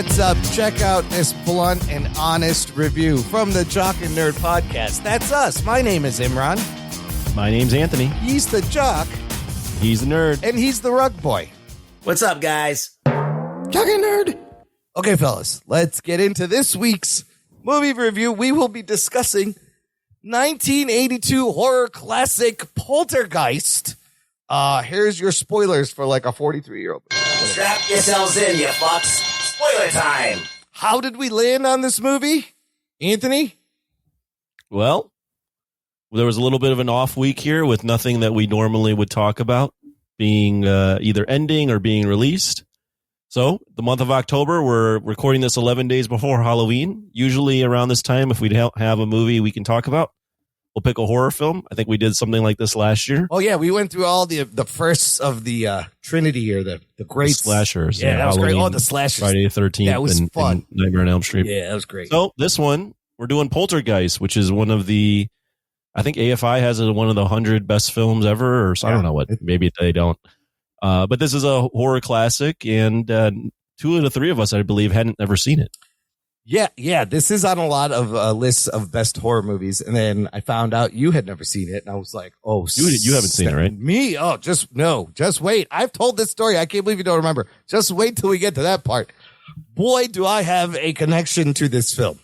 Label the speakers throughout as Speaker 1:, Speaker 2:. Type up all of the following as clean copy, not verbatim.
Speaker 1: what's up? Check out this blunt and honest review from the Jock and Nerd Podcast. That's us. My name is Imran.
Speaker 2: My name's Anthony.
Speaker 1: He's the jock.
Speaker 2: He's the nerd.
Speaker 1: And he's the rug boy.
Speaker 3: What's up, guys?
Speaker 1: Jock and Nerd. Okay, fellas, let's get into this week's movie review. We will be discussing 1982 horror classic Poltergeist. Here's your spoilers for like a 43-year-old.
Speaker 3: Strap yourselves in, you fucks. Spoiler time.
Speaker 1: How did we land on this movie, Anthony?
Speaker 2: Well, there was a little bit of an off week here with nothing that we normally would talk about being either ending or being released. So the month of October, we're recording this 11 days before Halloween. Usually around this time, if we have a movie we can talk about, we'll pick a horror film. I think we did something like this last year.
Speaker 1: Oh, yeah. We went through all the firsts of the Trinity or the great
Speaker 2: slashers.
Speaker 1: Yeah, that was
Speaker 2: Halloween,
Speaker 1: great. Oh, the slashers.
Speaker 2: Friday the 13th.
Speaker 1: Yeah, it was fun.
Speaker 2: And Nightmare on Elm Street.
Speaker 1: Yeah, that was great.
Speaker 2: So this one, we're doing Poltergeist, which is one of the, I think AFI has it one of the 100 best films ever, or so I don't know what. Maybe they don't. But this is a horror classic, and two of the three of us, I believe, hadn't ever seen it.
Speaker 1: Yeah. This is on a lot of lists of best horror movies, and then I found out you had never seen it, and I was like, "Oh,
Speaker 2: you haven't seen it, right?"
Speaker 1: Me? Oh, just wait. I've told this story. I can't believe you don't remember. Just wait till we get to that part. Boy, do I have a connection to this film.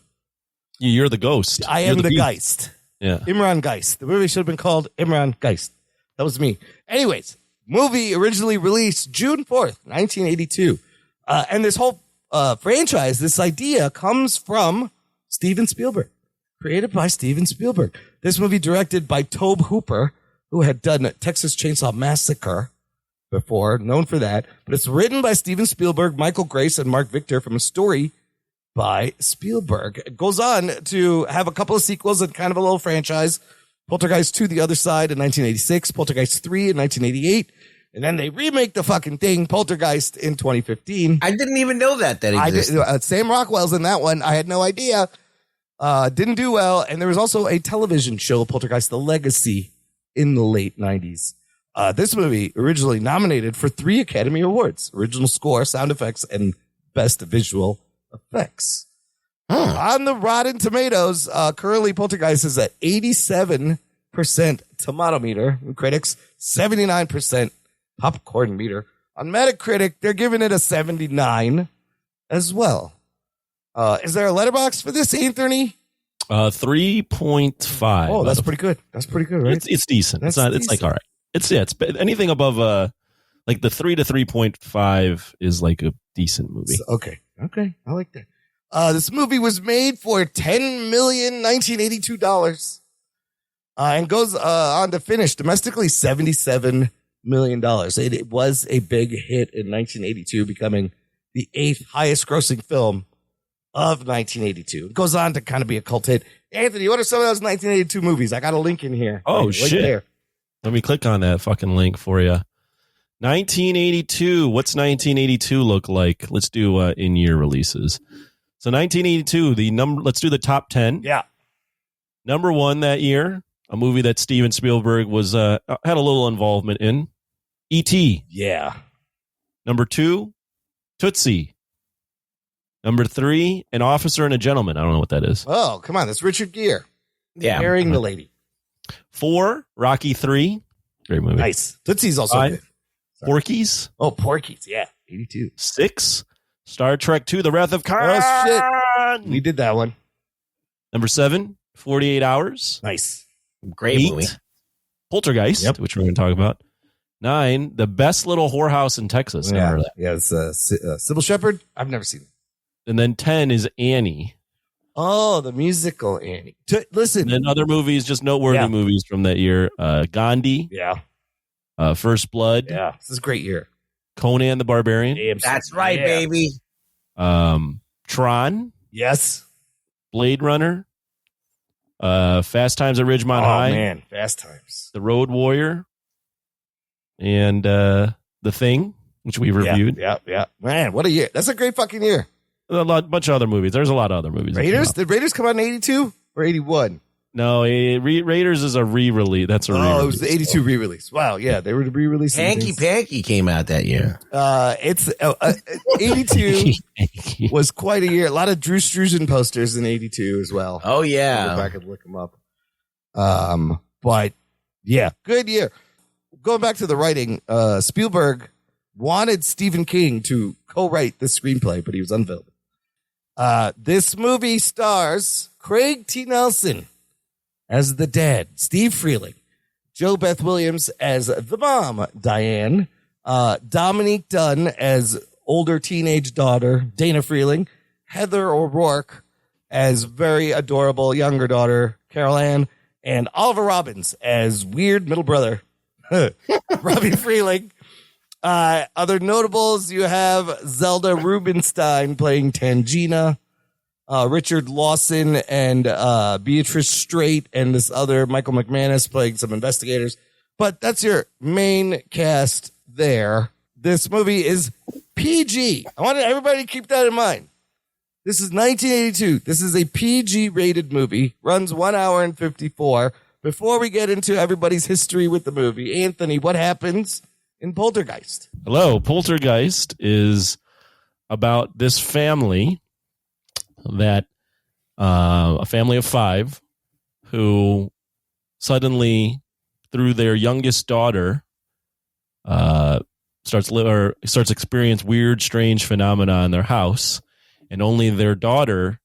Speaker 2: You're the ghost.
Speaker 1: I am the Geist.
Speaker 2: Yeah,
Speaker 1: Imran Geist. The movie should have been called Imran Geist. That was me. Anyways, movie originally released June 4th, 1982. And this whole franchise, this idea comes from Steven Spielberg, created by Steven Spielberg. This movie directed by Tobe Hooper, who had done Texas Chainsaw Massacre before, known for that. But it's written by Steven Spielberg, Michael Grace, and Mark Victor from a story by Spielberg. It goes on to have a couple of sequels and kind of a little franchise. Poltergeist 2, The Other Side in 1986, Poltergeist 3 in 1988. And then they remake the fucking thing, Poltergeist, in 2015.
Speaker 3: I didn't even know that existed.
Speaker 1: Sam Rockwell's in that one. I had no idea. Didn't do well. And there was also a television show, Poltergeist, The Legacy, in the late 90s. This movie originally nominated for 3 Academy Awards: original score, sound effects, and best visual effects. On the Rotten Tomatoes, currently Poltergeist is at 87% tomato meter. Critics, 79% popcorn meter. On Metacritic, they're giving it a 79 as well. Is there a letterbox for this, Anthony?
Speaker 2: 3.5.
Speaker 1: Oh, that's pretty good. That's pretty good, right?
Speaker 2: It's decent. It's like all right. It's anything above like the 3 to 3.5 is like a decent movie.
Speaker 1: Okay. I like that. This movie was made for $10,019,082 and goes on to finish domestically $77 million. It was a big hit in 1982, becoming the 8th highest grossing film of 1982. It goes on to kind of be a cult hit. Anthony, what are some of those 1982 movies? I got a link in here.
Speaker 2: Oh, shit. There. Let me click on that fucking link for you. 1982. What's 1982 look like? Let's do in-year releases. So 1982, let's do the top 10.
Speaker 1: Yeah.
Speaker 2: Number 1 that year, a movie that Steven Spielberg had a little involvement in, E.T.
Speaker 1: Yeah.
Speaker 2: Number 2, Tootsie. Number 3, An Officer and a Gentleman. I don't know what that is.
Speaker 1: Oh, come on. That's Richard Gere.
Speaker 3: Yeah.
Speaker 1: Marrying the lady.
Speaker 2: 4, Rocky 3. Great movie.
Speaker 1: Nice. Tootsie's also
Speaker 2: 5,
Speaker 1: good.
Speaker 2: Porky's.
Speaker 1: Oh, Porky's. Yeah. 82.
Speaker 2: 6, Star Trek II, The Wrath of Khan.
Speaker 1: Oh, shit. We did that one.
Speaker 2: Number 7, 48 Hours.
Speaker 1: Nice.
Speaker 3: Great
Speaker 2: 8,
Speaker 3: movie.
Speaker 2: Poltergeist, which we're going to talk about. 9, The Best Little Whorehouse in Texas.
Speaker 1: Yeah,
Speaker 2: Remember that?
Speaker 1: yeah, it's Sybil Shepherd. I've never seen it.
Speaker 2: And then 10 is Annie.
Speaker 1: Oh, the musical Annie. Listen.
Speaker 2: And then other movies, just noteworthy movies from that year. Gandhi.
Speaker 1: Yeah.
Speaker 2: First Blood.
Speaker 1: Yeah. This is a great year.
Speaker 2: Conan the Barbarian.
Speaker 3: That's right, baby.
Speaker 2: Tron.
Speaker 1: Yes.
Speaker 2: Blade Runner. Fast Times at Ridgemont High.
Speaker 1: Oh, man. Fast Times.
Speaker 2: The Road Warrior. And The Thing, which we reviewed.
Speaker 1: Yeah. Man, what a year. That's a great fucking year.
Speaker 2: A bunch of other movies. There's a lot of other movies.
Speaker 1: Raiders? Did Raiders come out in 82 or 81?
Speaker 2: No, Raiders is a re-release. That's a re-release.
Speaker 1: Oh, it was the 82 re-release. Wow, yeah, they were re-releasing
Speaker 4: Hanky Panky came out that year.
Speaker 1: It's 82 was quite a year. A lot of Drew Struzan posters in 82 as well.
Speaker 4: Oh, yeah.
Speaker 1: I'll go back and look them up. But yeah, good year. Going back to the writing, Spielberg wanted Stephen King to co-write the screenplay, but he was unavailable. This movie stars Craig T. Nelson as the dad, Steve Freeling, Jo Beth Williams as the mom, Diane, Dominique Dunn as older teenage daughter, Dana Freeling, Heather O'Rourke as very adorable younger daughter, Carol Ann, and Oliver Robbins as weird middle brother, Robbie Freeling. Other notables, you have Zelda Rubinstein playing Tangina, Richard Lawson and Beatrice Straight, and this other Michael McManus playing some investigators. But that's your main cast there. This movie is PG. I want everybody to keep that in mind. This is 1982. This is a PG rated movie. Runs 1 hour and 54. Before we get into everybody's history with the movie, Anthony, what happens in Poltergeist?
Speaker 2: Hello. Poltergeist is about this family that a family of 5 who suddenly, through their youngest daughter, starts experience weird, strange phenomena in their house, and only their daughter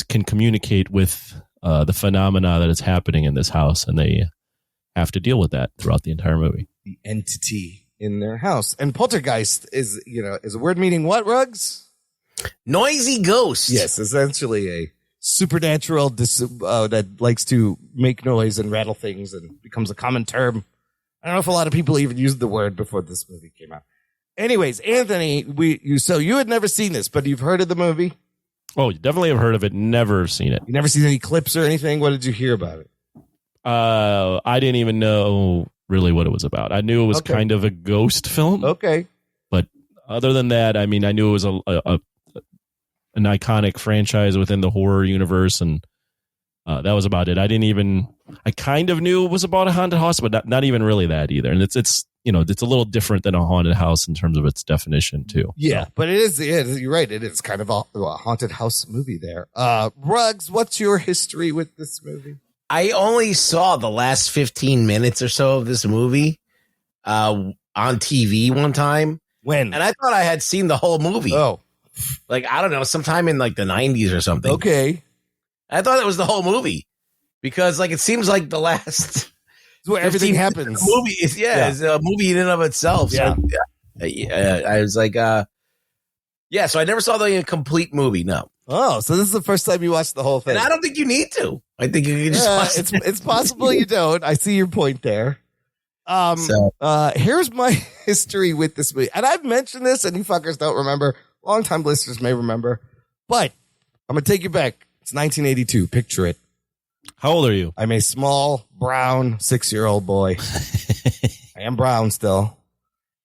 Speaker 2: can communicate with the phenomena that is happening in this house, and they have to deal with that throughout the entire movie.
Speaker 1: The entity in their house. And Poltergeist is a word meaning what, Ruggs?
Speaker 4: Noisy ghost.
Speaker 1: Yes, essentially a supernatural that likes to make noise and rattle things and becomes a common term. I don't know if a lot of people even used the word before this movie came out. Anyways, Anthony, so you had never seen this, but you've heard of the movie?
Speaker 2: Oh, you definitely have heard of it. Never seen it.
Speaker 1: You never seen any clips or anything? What did you hear about it?
Speaker 2: I didn't even know really what it was about. I knew it was kind of a ghost film.
Speaker 1: Okay.
Speaker 2: But other than that, I mean, I knew it was an iconic franchise within the horror universe, and that was about it. I kind of knew it was about a haunted house, but not even really that either. And it's a little different than a haunted house in terms of its definition too.
Speaker 1: Yeah, so. But it is, you're right. It is kind of a haunted house movie there. Ruggs, what's your history with this movie?
Speaker 4: I only saw the last 15 minutes or so of this movie on TV one time.
Speaker 1: When?
Speaker 4: And I thought I had seen the whole movie.
Speaker 1: Oh.
Speaker 4: Like, I don't know, sometime in like the 90s or something.
Speaker 1: Okay.
Speaker 4: I thought it was the whole movie because like it seems like the last
Speaker 1: where everything happens.
Speaker 4: Movie is it's a movie in and of itself. So I was like, so I never saw the complete movie. No.
Speaker 1: Oh, so this is the first time you watched the whole thing.
Speaker 4: And I don't think you need to. I think you can just watch
Speaker 1: it's possible you don't. I see your point there. Here's my history with this movie. And I've mentioned this and you fuckers don't remember. Longtime listeners may remember. But I'm going to take you back. It's 1982. Picture it.
Speaker 2: How old are you?
Speaker 1: I'm a small, brown, 6-year-old boy. I am brown still.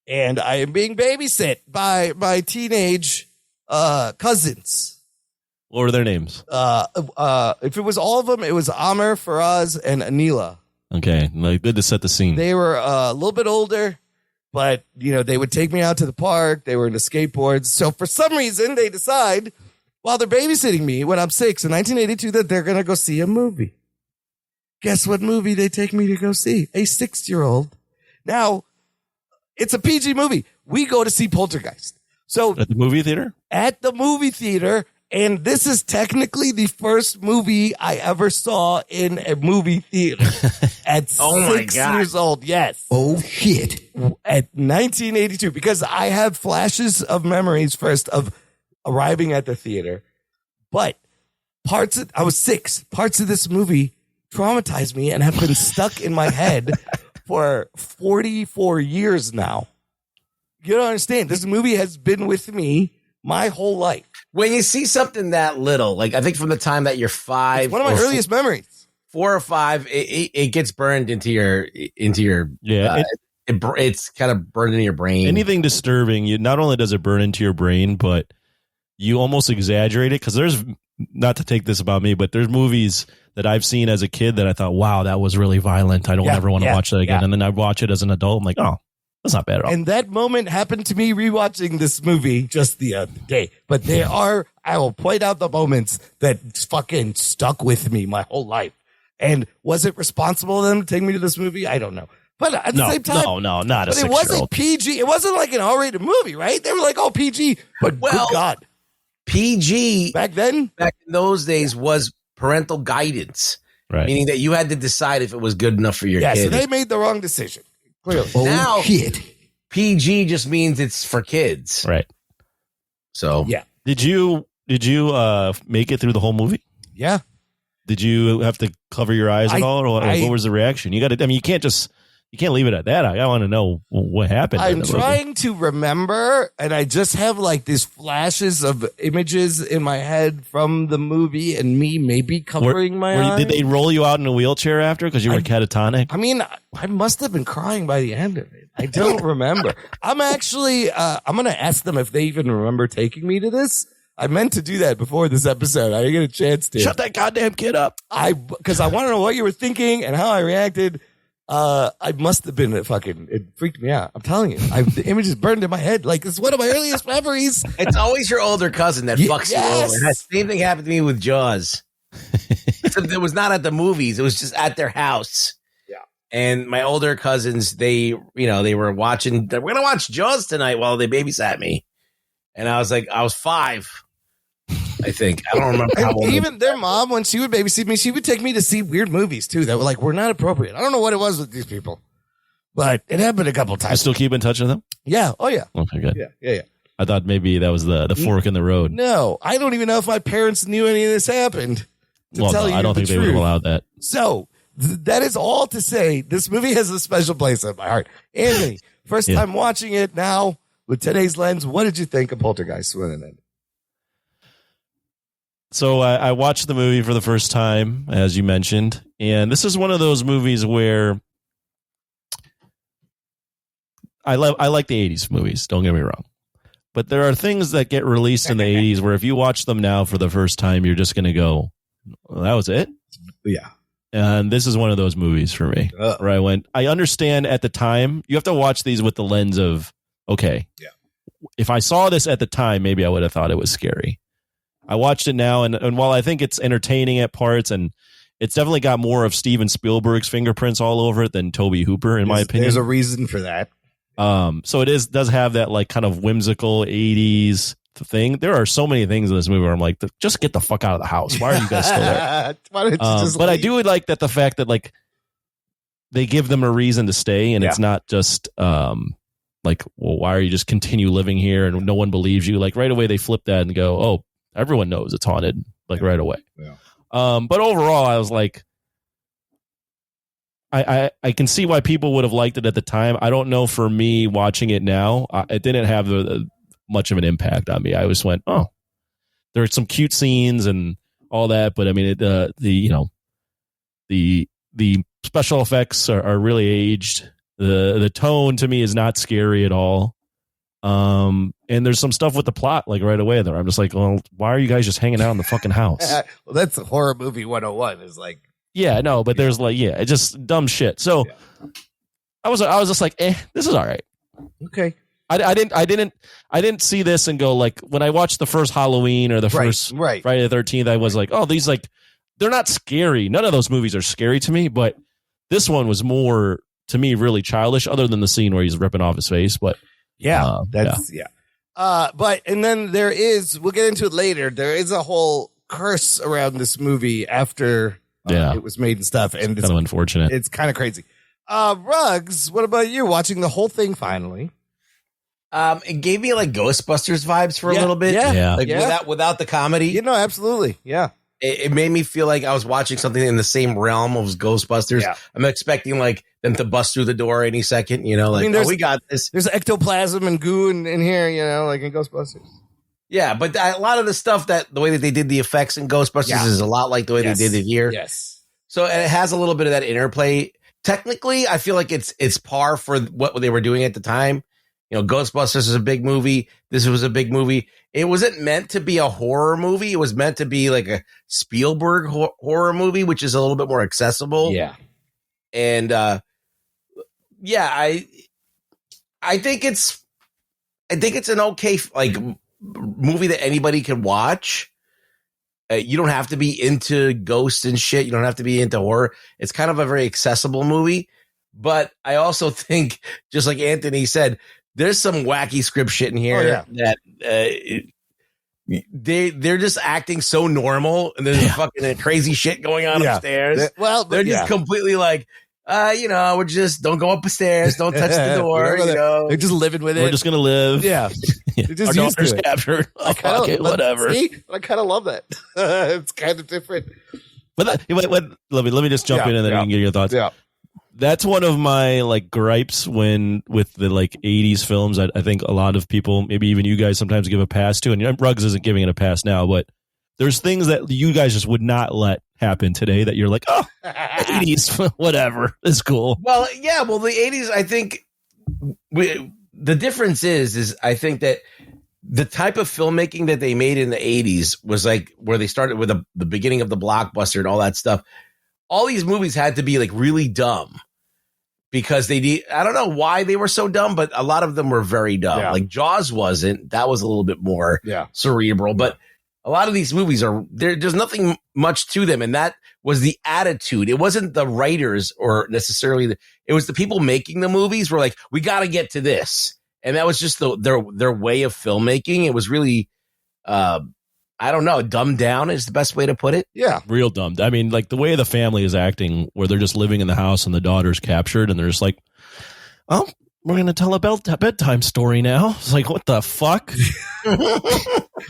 Speaker 1: And I am being babysit by my teenage cousins.
Speaker 2: What were their names?
Speaker 1: If it was all of them, it was Amr, Faraz, and Anila.
Speaker 2: Okay, good to set the scene.
Speaker 1: They were a little bit older, but they would take me out to the park. They were into skateboards. So for some reason, they decide while they're babysitting me when I'm 6 in 1982 that they're gonna go see a movie. Guess what movie they take me to go see? A 6-year-old. Now, it's a PG movie. We go to see Poltergeist. So
Speaker 2: at the movie theater?
Speaker 1: At the movie theater. And this is technically the first movie I ever saw in a movie theater at 6 years old. Yes.
Speaker 3: Oh, shit.
Speaker 1: At 1982, because I have flashes of memories first of arriving at the theater. But I was 6. Parts of this movie traumatized me and have been stuck in my head for 44 years now. You don't understand. This movie has been with me my whole life.
Speaker 4: When you see something that little, like I think from the time that you're 5,
Speaker 1: it's one of my earliest memories,
Speaker 4: 4 or 5, it gets burned into your it's kind of burned into your brain.
Speaker 2: Anything disturbing, not only does it burn into your brain, but you almost exaggerate it because there's not to take this about me, but there's movies that I've seen as a kid that I thought, wow, that was really violent. I don't ever want to watch that again. And then I watch it as an adult. I'm like, oh, that's not bad at all.
Speaker 1: And that moment happened to me rewatching this movie just the other day. But I will point out the moments that fucking stuck with me my whole life. And was it responsible of them to take me to this movie? I don't know. But at the same time,
Speaker 2: no, not a 6-year-old.
Speaker 1: It wasn't PG. It wasn't like an R-rated movie, right? They were like, oh, PG. But good God.
Speaker 4: PG
Speaker 1: back in
Speaker 4: those days was parental guidance,
Speaker 2: right?
Speaker 4: Meaning that you had to decide if it was good enough for your kid.
Speaker 1: So they made the wrong decision. Clearly.
Speaker 4: Now, PG just means it's for kids,
Speaker 2: right?
Speaker 4: So,
Speaker 1: yeah.
Speaker 2: Did you make it through the whole movie?
Speaker 1: Yeah.
Speaker 2: Did you have to cover your eyes at all, or what was the reaction? You got to. I mean, you can't leave it at that. I want to know what happened.
Speaker 1: I'm trying to remember, and I just have like these flashes of images in my head from the movie and me maybe covering my eyes.
Speaker 2: Did they roll you out in a wheelchair after because you were catatonic?
Speaker 1: I mean, I must have been crying by the end of it. I don't remember. I'm actually, I'm going to ask them if they even remember taking me to this. I meant to do that before this episode. I didn't get a chance to.
Speaker 2: Shut that goddamn kid up.
Speaker 1: Because I want to know what you were thinking and how I reacted. I must have been it freaked me out. I'm telling you, the image is burned in my head. Like, it's one of my earliest memories.
Speaker 4: It's always your older cousin that fucks you over. And that same thing happened to me with Jaws. It was not at the movies. It was just at their house.
Speaker 1: Yeah.
Speaker 4: And my older cousins, they were watching, we're going to watch Jaws tonight while they babysat me. And I was like, I was 5. I think. I don't remember how old.
Speaker 1: Even their mom, when she would babysit me, she would take me to see weird movies too that were not appropriate. I don't know what it was with these people, but it happened a couple times.
Speaker 2: You still keep in touch with them?
Speaker 1: Yeah. Oh yeah.
Speaker 2: Okay, good.
Speaker 1: Yeah.
Speaker 2: I thought maybe that was the fork in the road.
Speaker 1: No, I don't even know if my parents knew any of this happened.
Speaker 2: I don't think they would have allowed that.
Speaker 1: So that is all to say, this movie has a special place in my heart. Anthony, first time watching it now with today's lens, what did you think of Poltergeist?
Speaker 2: So I watched the movie for the first time, as you mentioned, and this is one of those movies where I like the 80s movies, don't get me wrong. But there are things that get released in the 80s where if you watch them now for the first time, you're just going to go, well, that was it?
Speaker 1: Yeah.
Speaker 2: And this is one of those movies for me where I understand at the time, you have to watch these with the lens of, okay, if I saw this at the time, maybe I would have thought it was scary. I watched it now, and while I think it's entertaining at parts, and it's definitely got more of Steven Spielberg's fingerprints all over it than Tobe Hooper, in my opinion.
Speaker 1: There's a reason for that.
Speaker 2: So it does have that like kind of whimsical 80s thing. There are so many things in this movie where I'm like, just get the fuck out of the house. Why are you guys still there?
Speaker 1: Why don't you just
Speaker 2: but
Speaker 1: leave?
Speaker 2: I do like that the fact that like they give them a reason to stay, and it's not just like, well, why are you just continue living here and no one believes you? Like right away they flip that and go, oh, everyone knows it's haunted, like right away.
Speaker 1: Yeah.
Speaker 2: But overall, I was like, I can see why people would have liked it at the time. I don't know for me watching it now, it didn't have much of an impact on me. I just went, oh, there are some cute scenes and all that, but I mean, the special effects are really aged. The tone to me is not scary at all. And there's some stuff with the plot, like right away there. I'm just like, well, why are you guys just hanging out in the fucking house?
Speaker 1: Well, that's a horror movie 101 is like,
Speaker 2: yeah, no, but there's like, it's just dumb shit. So I was just like, this is all right.
Speaker 1: Okay.
Speaker 2: I didn't see this and go like, when I watched the first Halloween or the first Friday the 13th, I was like, oh, these like, they're not scary. None of those movies are scary to me, but this one was more to me really childish, other than the scene where he's ripping off his face. But
Speaker 1: but and then we'll get into it later. There is a whole curse around this movie after it was made and stuff, and it's
Speaker 2: kind of unfortunate.
Speaker 1: It's kind of crazy. Ruggs, what about you? Watching the whole thing finally.
Speaker 4: It gave me like Ghostbusters vibes for a little bit. Without the comedy.
Speaker 1: Absolutely. Yeah.
Speaker 4: It made me feel like I was watching something in the same realm of Ghostbusters. Yeah. I'm expecting like them to bust through the door any second, we got this.
Speaker 1: There's ectoplasm and goo in here, like in Ghostbusters.
Speaker 4: Yeah, but a lot of the stuff the way that they did the effects in Ghostbusters is a lot like the way they did it here.
Speaker 1: Yes.
Speaker 4: So it has a little bit of that interplay. Technically, I feel like it's par for what they were doing at the time. Ghostbusters is a big movie. This was a big movie. It wasn't meant to be a horror movie. It was meant to be like a Spielberg horror movie, which is a little bit more accessible.
Speaker 1: Yeah.
Speaker 4: And I think it's an okay movie that anybody can watch. You don't have to be into ghosts and shit. You don't have to be into horror. It's kind of a very accessible movie. But I also think, just like Anthony said, there's some wacky script shit in here that they're just acting so normal, and there's fucking crazy shit going on upstairs. They're just completely like, we're just don't go up the stairs, don't touch the door.
Speaker 1: They're just living with it.
Speaker 2: We're just gonna live.
Speaker 1: Yeah,
Speaker 2: Our daughter's captured. Whatever.
Speaker 1: See? I kind of love that. It's kind of different.
Speaker 2: But let me just jump in and then you can get your thoughts.
Speaker 1: Yeah.
Speaker 2: That's one of my gripes with the 80s films. I think a lot of people, maybe even you guys, sometimes give a pass to, and Ruggs isn't giving it a pass now, but there's things that you guys just would not let happen today that you're like, oh, 80s, whatever, it's cool.
Speaker 4: Well, the 80s, I think the difference is I think that the type of filmmaking that they made in the 80s was where they started with the beginning of the blockbuster and all that stuff. All these movies had to be really dumb. Because I don't know why they were so dumb, but a lot of them were very dumb.
Speaker 1: Yeah.
Speaker 4: Like Jaws wasn't. That was a little bit more cerebral. But a lot of these movies there's nothing much to them. And that was the attitude. It wasn't the writers or necessarily it was the people making the movies were like, we got to get to this. And that was just their way of filmmaking. It was really, I don't know, dumbed down is the best way to put it.
Speaker 1: Yeah.
Speaker 2: Real dumb. I mean, the way the family is acting, where they're just living in the house and the daughter's captured and they're just like, oh, we're going to tell a bedtime story now. It's like, what the fuck?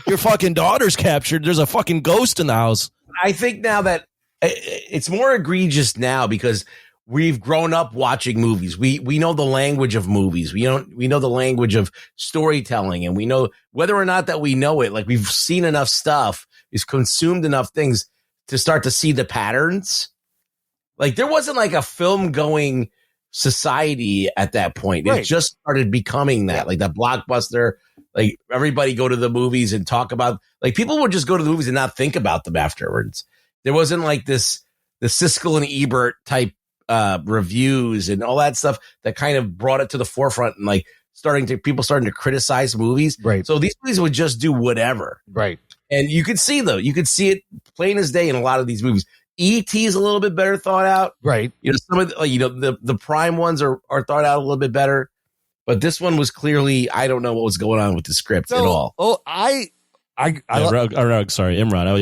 Speaker 2: Your fucking daughter's captured. There's a fucking ghost in the house.
Speaker 4: I think now that it's more egregious now because we've grown up watching movies. We know the language of movies. We know the language of storytelling, and we know whether or not that we know it. We've seen enough stuff, we've consumed enough things to start to see the patterns. There wasn't a film going society at that point. It just started becoming that, that blockbuster. Everybody go to the movies and talk about. People would just go to the movies and not think about them afterwards. There wasn't the Siskel and Ebert type reviews and all that stuff that kind of brought it to the forefront and people starting to criticize movies.
Speaker 1: Right.
Speaker 4: So these movies would just do whatever.
Speaker 1: Right.
Speaker 4: And you could see it plain as day in a lot of these movies. E.T. is a little bit better thought out.
Speaker 1: Right.
Speaker 4: Some of the prime ones are thought out a little bit better, but this one was clearly, I don't know what was going on with the script at all.
Speaker 1: Oh,
Speaker 2: sorry, Imran. I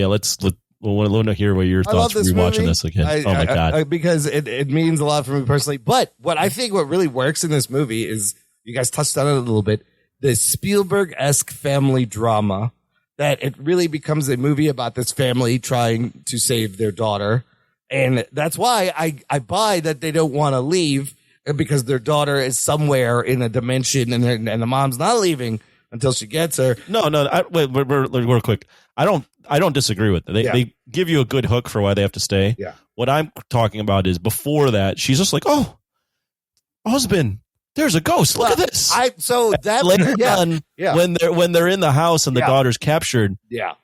Speaker 2: want to hear what your thoughts were watching this again. Oh my God.
Speaker 1: Because it means a lot for me personally. But what really works in this movie is, you guys touched on it a little bit, the Spielberg-esque family drama, that it really becomes a movie about this family trying to save their daughter. And that's why I buy that they don't want to leave, because their daughter is somewhere in a dimension and the mom's not leaving until she gets her.
Speaker 2: No. Wait, real quick. I don't disagree with it. They give you a good hook for why they have to stay.
Speaker 1: Yeah.
Speaker 2: What I'm talking about is before that, she's just like, oh, husband, there's a ghost. Look at this. When they're in the house and the daughter's captured.
Speaker 1: Yeah.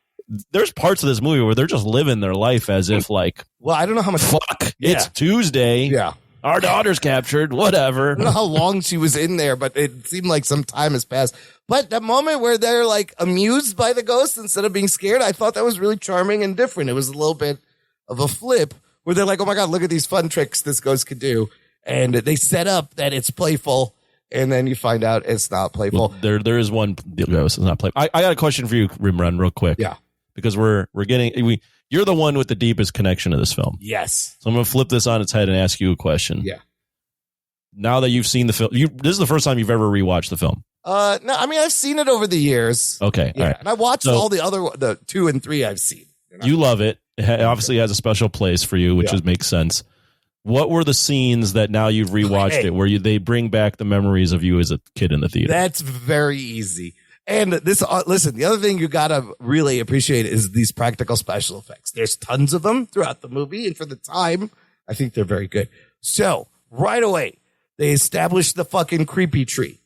Speaker 2: There's parts of this movie where they're just living their life as if I
Speaker 1: don't know how much.
Speaker 2: Fuck. Yeah. It's Tuesday.
Speaker 1: Yeah.
Speaker 2: Our daughter's captured. Whatever.
Speaker 1: I don't know how long she was in there, but it seemed like some time has passed. But that moment where they're amused by the ghost instead of being scared, I thought that was really charming and different. It was a little bit of a flip where they're like, oh my God, look at these fun tricks this ghost could do. And they set up that it's playful, and then you find out it's not playful.
Speaker 2: Well, there is one ghost. It's not playful. I got a question for you, Rimrun, real quick.
Speaker 1: Yeah.
Speaker 2: Because you're the one with the deepest connection to this film.
Speaker 1: Yes.
Speaker 2: So I'm going to flip this on its head and ask you a question.
Speaker 1: Yeah.
Speaker 2: Now that you've seen the film, this is the first time you've ever rewatched the film.
Speaker 1: No, I mean, I've seen it over the years.
Speaker 2: Okay.
Speaker 1: Yeah.
Speaker 2: All right.
Speaker 1: And I watched all the 2 and 3 I've seen.
Speaker 2: You love it. It obviously has a special place for you, which makes sense. What were the scenes that now you've rewatched it where they bring back the memories of you as a kid in the theater?
Speaker 1: That's very easy. And this, listen, the other thing you got to really appreciate is these practical special effects. There's tons of them throughout the movie. And for the time, I think they're very good. So right away, they established the fucking creepy tree.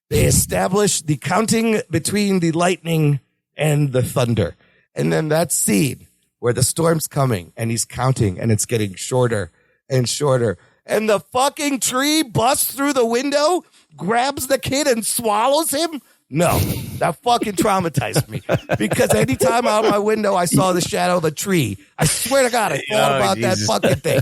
Speaker 1: They establish the counting between the lightning and the thunder. And then that scene where the storm's coming and he's counting and it's getting shorter and shorter. And the fucking tree busts through the window, grabs the kid and swallows him. No, that fucking traumatized me because anytime out of my window I saw the shadow of a tree, I swear to God, I thought about that fucking thing.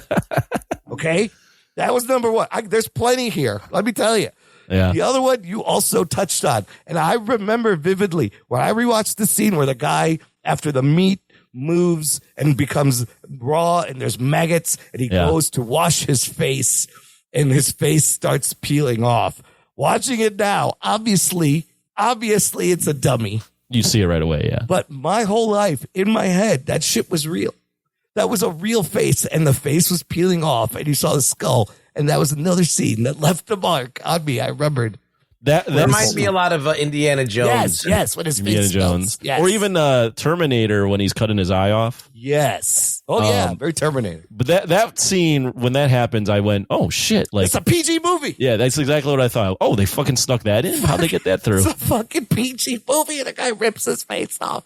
Speaker 1: Okay? That was number one. There's plenty here. Let me tell you.
Speaker 2: Yeah.
Speaker 1: The other one you also touched on. And I remember vividly when I rewatched the scene where the guy, after the meat moves and becomes raw and there's maggots and he goes to wash his face and his face starts peeling off. Watching it now, obviously it's a dummy.
Speaker 2: You see it right away, yeah.
Speaker 1: But my whole life, in my head, that shit was real. That was a real face, and the face was peeling off, and you saw the skull, and that was another scene that left a mark on me. I remembered.
Speaker 4: That reminds me a lot of Indiana Jones.
Speaker 1: Yes, when his
Speaker 2: Indiana
Speaker 1: face
Speaker 2: Jones.
Speaker 1: Yes.
Speaker 2: Or even Terminator when he's cutting his eye off.
Speaker 1: Yes. Oh, yeah, very Terminator.
Speaker 2: But that scene, when that happens, I went, oh, shit. Like,
Speaker 1: it's a PG movie.
Speaker 2: Yeah, that's exactly what I thought. Oh, they fucking snuck that in? How'd they get that through?
Speaker 1: It's a fucking PG movie, and the guy rips his face off.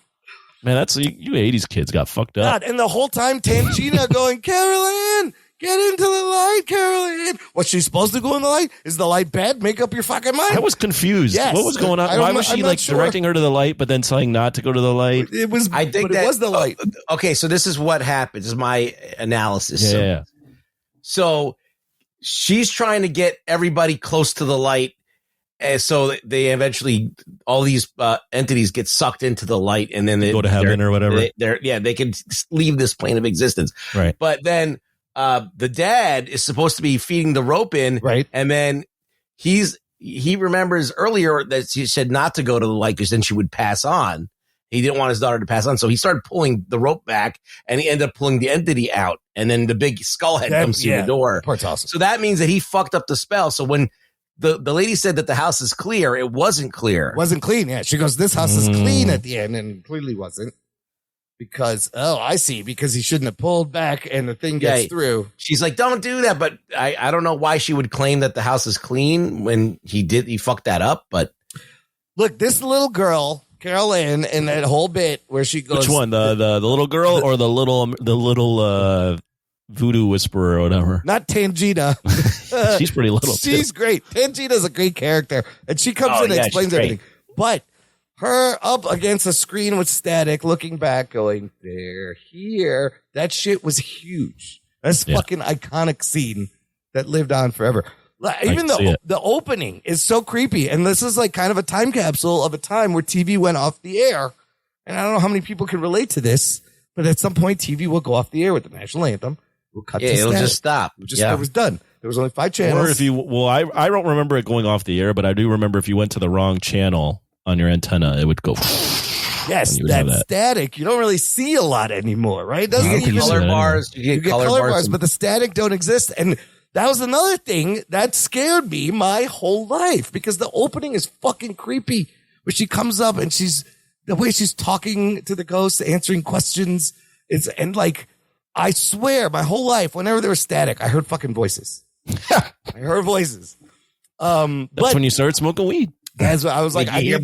Speaker 2: Man, that's you 80s kids got fucked up.
Speaker 1: God, and the whole time, Tangina going, Carolyn, get into the light, Carolyn. What's she supposed to go in the light? Is the light bad? Make up your fucking mind.
Speaker 2: I was confused.
Speaker 1: Yes.
Speaker 2: What was going on? Why was she like directing her to the light, but then saying not to go to the light?
Speaker 1: It was.
Speaker 4: I think
Speaker 1: it was the light.
Speaker 4: Okay, so this is what happens. This is my analysis.
Speaker 2: Yeah.
Speaker 4: So she's trying to get everybody close to the light. And so they eventually, all these entities get sucked into the light, and then they
Speaker 2: go to heaven or whatever.
Speaker 4: They can leave this plane of existence.
Speaker 2: Right.
Speaker 4: But then the dad is supposed to be feeding the rope in,
Speaker 1: right?
Speaker 4: And then he remembers earlier that she said not to go to the light because then she would pass on. He didn't want his daughter to pass on, so he started pulling the rope back, and he ended up pulling the entity out. And then the big skull head comes through the door.
Speaker 1: Part's awesome.
Speaker 4: So that means that he fucked up the spell. So when the lady said that the house is clear, it wasn't clear.
Speaker 1: It wasn't clean. Yeah. She goes, this house is clean at the end, and clearly wasn't. Because, I see, because he shouldn't have pulled back and the thing gets through.
Speaker 4: She's like, don't do that. But I don't know why she would claim that the house is clean when he fucked that up. But
Speaker 1: look, this little girl, Carol Ann, and that whole bit where she goes.
Speaker 2: Which one? The little girl or the little voodoo whisperer or whatever?
Speaker 1: Not Tangina.
Speaker 2: She's pretty little.
Speaker 1: She's great. Tangina's a great character. And she comes in and explains everything. But her up against a screen with static, looking back, going, there, here. That shit was huge. That's fucking iconic scene that lived on forever. Even the opening is so creepy. And this is like kind of a time capsule of a time where TV went off the air. And I don't know how many people can relate to this, but at some point TV will go off the air with the national anthem. We'll cut to
Speaker 4: it'll
Speaker 1: static.
Speaker 4: just stop.
Speaker 1: It was done. There was only 5 channels.
Speaker 2: Or I don't remember it going off the air, but I do remember if you went to the wrong channel on your antenna, it would go.
Speaker 1: Yes, that static you don't really see a lot anymore, right?
Speaker 4: You get color bars. You get color bars,
Speaker 1: but the static don't exist. And that was another thing that scared me my whole life because the opening is fucking creepy. Where she comes up and the way she's talking to the ghosts, answering questions. And I swear my whole life, whenever there was static, I heard fucking voices. I heard voices.
Speaker 2: That's when you started smoking weed.
Speaker 1: As I was like, I need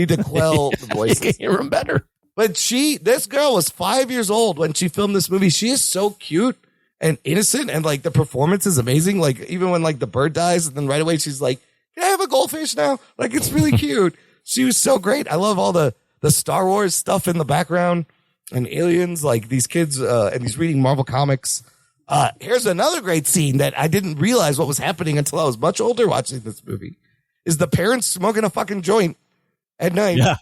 Speaker 1: to quell the voices.
Speaker 2: You can hear them better.
Speaker 1: But this girl was 5 years old when she filmed this movie. She is so cute and innocent, and the performance is amazing. Even when the bird dies, and then right away she's like, "Can I have a goldfish now?" It's really cute. She was so great. I love all the Star Wars stuff in the background and aliens, these kids, and he's reading Marvel comics. Here's another great scene that I didn't realize what was happening until I was much older watching this movie. Is the parents smoking a fucking joint at night.
Speaker 2: Yeah.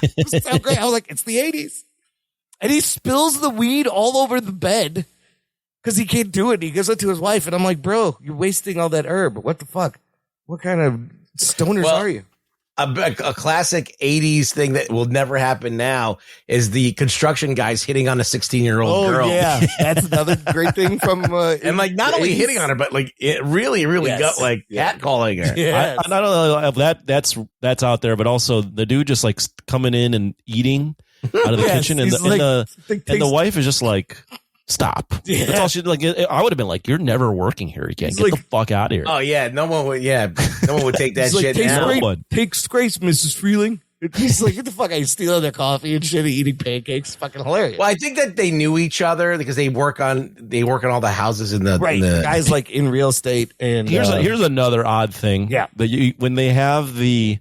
Speaker 1: It was so great. I was like, it's the 80s. And he spills the weed all over the bed because he can't do it. He gives it to his wife. And I'm like, bro, you're wasting all that herb. What the fuck? What kind of stoners are you?
Speaker 4: A classic 80s thing that will never happen now is the construction guys hitting on a 16-year-old girl.
Speaker 1: Yeah, that's another great thing from
Speaker 4: and not only hitting on her, but it really got catcalling her.
Speaker 1: Yeah,
Speaker 2: I don't know if that's out there, but also the dude just coming in and eating out of the kitchen, and the wife is just like, Stop.
Speaker 1: Yeah.
Speaker 2: That's all she like. I would have been like, you're never working here again.
Speaker 1: He's
Speaker 2: Get
Speaker 1: like-
Speaker 2: the fuck out of here.
Speaker 4: Oh yeah, no one would take that
Speaker 1: He's like,
Speaker 4: shit
Speaker 1: takes
Speaker 4: now.
Speaker 1: great, takes grace, Mrs. Freeling. He's like, get the fuck out. He's stealing their coffee and shit, eating pancakes. Fucking hilarious.
Speaker 4: Well, I think that they knew each other because they work on all the houses in the
Speaker 1: Right.
Speaker 4: in the-
Speaker 1: Guys like in real estate. And
Speaker 2: Here's another odd thing.
Speaker 1: Yeah.
Speaker 2: That when they have the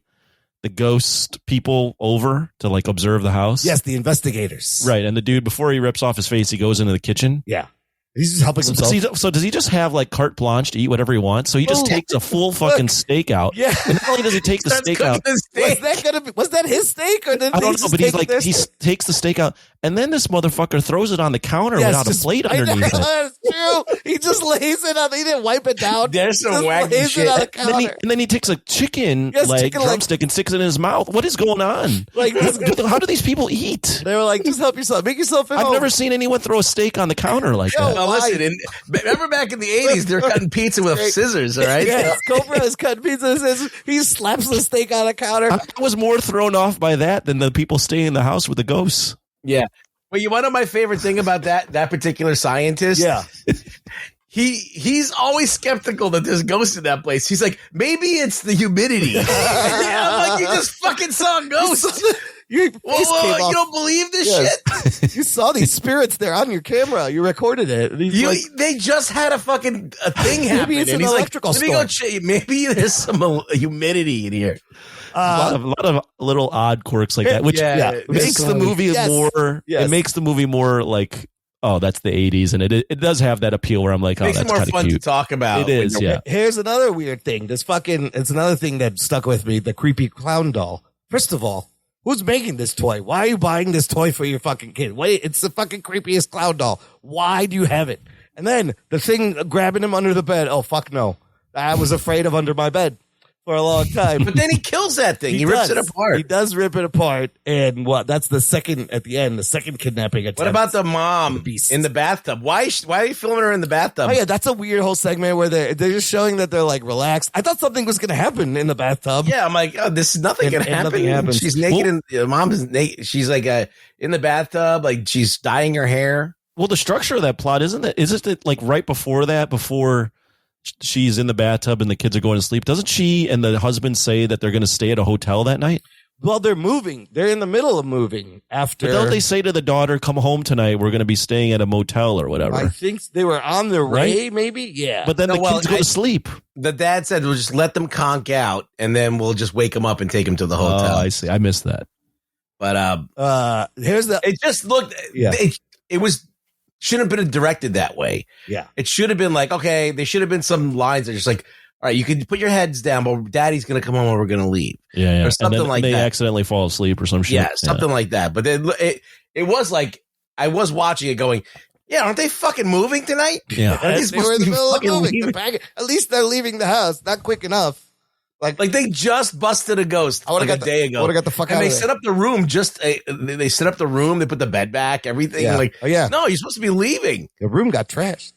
Speaker 2: ghost people over to like observe the house.
Speaker 1: yes, the investigators.
Speaker 2: Right. And the dude, before he rips off his face, he goes into the kitchen.
Speaker 1: Yeah. He's just helping himself.
Speaker 2: So does he just have like carte blanche to eat whatever he wants? So he just
Speaker 1: Oh,
Speaker 2: takes a full fucking steak out.
Speaker 1: Yeah.
Speaker 2: And not only does he take the
Speaker 4: Starts
Speaker 2: steak out,
Speaker 4: cooking the steak.
Speaker 1: Was that his steak or did
Speaker 2: I
Speaker 1: they
Speaker 2: don't know,
Speaker 1: just
Speaker 2: but he's
Speaker 1: take
Speaker 2: like,
Speaker 1: their
Speaker 2: he
Speaker 1: steak?
Speaker 2: takes the steak out, and then this motherfucker throws it on the counter
Speaker 1: Yes,
Speaker 2: without a
Speaker 1: just-
Speaker 2: plate
Speaker 1: I know,
Speaker 2: underneath it.
Speaker 1: That's true. He just lays it on. He didn't wipe it down.
Speaker 4: There's some
Speaker 1: Just
Speaker 4: wacky
Speaker 1: lays
Speaker 4: shit.
Speaker 1: it on the
Speaker 2: And then,
Speaker 1: counter.
Speaker 2: and then he takes a chicken
Speaker 1: Yes,
Speaker 2: leg
Speaker 1: chicken leg.
Speaker 2: drumstick and sticks it in his mouth. What is going on?
Speaker 1: Like this,
Speaker 2: How do these people eat?
Speaker 1: they were like, just help yourself, make yourself at
Speaker 2: I've
Speaker 1: home.
Speaker 2: never seen anyone throw a steak on the counter like
Speaker 1: Yo,
Speaker 2: that.
Speaker 4: Well, listen, remember back in the 80s, they're cutting pizza with scissors, all right?
Speaker 1: Yes, Cobra is cutting pizza. He slaps the steak on the counter.
Speaker 2: I was more thrown off by that than the people staying in the house with the ghosts.
Speaker 4: Yeah. Well, you want to know my favorite thing about that particular scientist?
Speaker 1: Yeah.
Speaker 4: He's always skeptical that there's ghosts in that place. He's like, maybe it's the humidity. I'm like, you just fucking saw a ghost.
Speaker 1: Your face came
Speaker 4: You
Speaker 1: off.
Speaker 4: don't believe this
Speaker 1: Yes.
Speaker 4: shit?
Speaker 1: You saw these spirits there on your camera. You recorded it. And he's like,
Speaker 4: They just had a thing happen.
Speaker 1: it's
Speaker 4: and
Speaker 1: an
Speaker 4: he's
Speaker 1: electrical
Speaker 4: like, let me go check. Maybe there's some humidity in here.
Speaker 2: A lot of little odd quirks like that, which
Speaker 4: Yeah.
Speaker 2: makes the movie
Speaker 1: Yes.
Speaker 2: more.
Speaker 1: Yes.
Speaker 2: It makes the movie more like, oh, that's the '80s, and it does have that appeal where I'm like, oh,
Speaker 4: Makes it
Speaker 2: that's
Speaker 4: more
Speaker 2: kind of
Speaker 4: fun to
Speaker 2: cute.
Speaker 4: talk about.
Speaker 2: It is, yeah.
Speaker 1: Here's another weird thing. It's another thing that stuck with me. The creepy clown doll. First of all, who's making this toy? Why are you buying this toy for your fucking kid? Wait, it's the fucking creepiest clown doll. Why do you have it? And then the thing grabbing him under the bed. Oh, fuck no. I was afraid of under my bed for a long time.
Speaker 4: But then he kills that thing. He rips it apart.
Speaker 1: He does rip it apart. And that's the second kidnapping attempt.
Speaker 4: What about the mom
Speaker 1: beast.
Speaker 4: in the bathtub? Why are you filming her in the bathtub?
Speaker 1: Oh yeah, that's a weird whole segment where they're just showing that they're like relaxed. I thought something was going to happen in the bathtub.
Speaker 4: Yeah, I'm like, oh, this is nothing
Speaker 1: And-
Speaker 4: gonna
Speaker 1: and
Speaker 4: happen.
Speaker 1: nothing happens.
Speaker 4: She's naked, and the mom's naked. She's like in the bathtub, like she's dyeing her hair.
Speaker 2: Well, the structure of that plot isn't it like right before that, before she's in the bathtub and the kids are going to sleep? Doesn't she and the husband say that they're going to stay at a hotel that night?
Speaker 1: Well, they're moving. They're in the middle of moving after.
Speaker 2: But don't they say to the daughter, "Come home tonight. We're going to be staying at a motel or whatever"?
Speaker 1: I think they were on their way, maybe. Yeah.
Speaker 2: But then
Speaker 4: No,
Speaker 2: the
Speaker 4: well,
Speaker 2: kids go to sleep.
Speaker 4: The dad said, "We'll just let them conk out, and then we'll just wake them up and take them to the hotel."
Speaker 2: Oh, I see. I missed that.
Speaker 4: But
Speaker 1: here's the.
Speaker 4: it just looked.
Speaker 1: Yeah.
Speaker 4: It was shouldn't have been directed that way.
Speaker 1: Yeah.
Speaker 4: It should have been like, okay, there should have been some lines that are just like, all right, you can put your heads down, but Daddy's going to come home and we're going to leave.
Speaker 2: Yeah.
Speaker 4: Or something
Speaker 2: and then
Speaker 4: like
Speaker 2: they
Speaker 4: that.
Speaker 2: accidentally fall asleep or some shit.
Speaker 4: Yeah, something like that. But then it was like, I was watching it going, yeah, aren't they fucking moving tonight?
Speaker 2: Yeah.
Speaker 4: Aren't
Speaker 1: They were in the middle of
Speaker 4: fucking
Speaker 1: moving.
Speaker 4: leaving?
Speaker 1: At least they're leaving the house. Not quick enough.
Speaker 4: Like they just busted a ghost
Speaker 1: I would've
Speaker 4: like a
Speaker 1: got
Speaker 4: day ago.
Speaker 1: I would have got the fuck
Speaker 4: And
Speaker 1: out
Speaker 4: they
Speaker 1: of there.
Speaker 4: set up the room they set up the room, they put the bed back, everything.
Speaker 1: Yeah.
Speaker 4: Like,
Speaker 1: Oh, yeah.
Speaker 4: no, you're supposed to be leaving.
Speaker 1: The room got trashed.